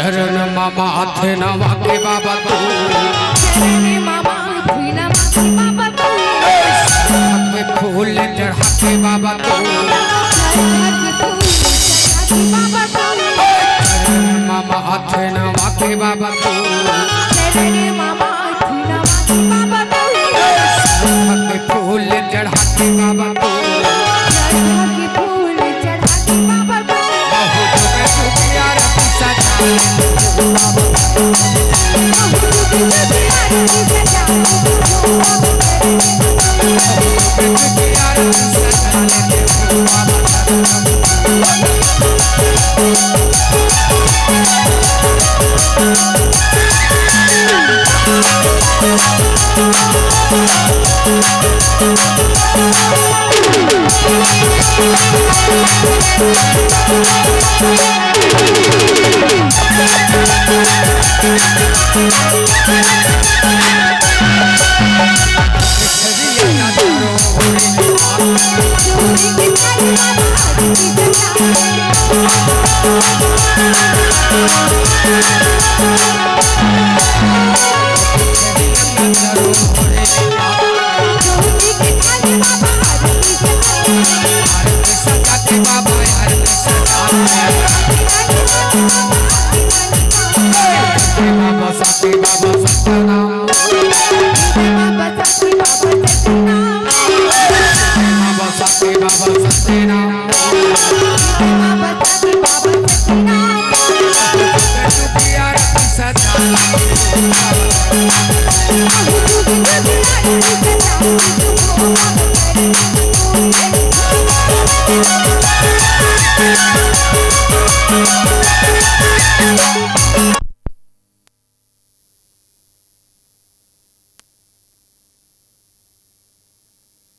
चरण मामा हाथे नवा के बाबा तू मामा हाथे नवा के बाबा तू हाथ में फूल चढ़ा के बाबा तू मामा हाथे नवा के बाबा तू मामा हाथे नवा के बाबा तू हाथ में फूल चढ़ा के बाबा तू फूल चढ़ा के बाबा तू प्यार सजा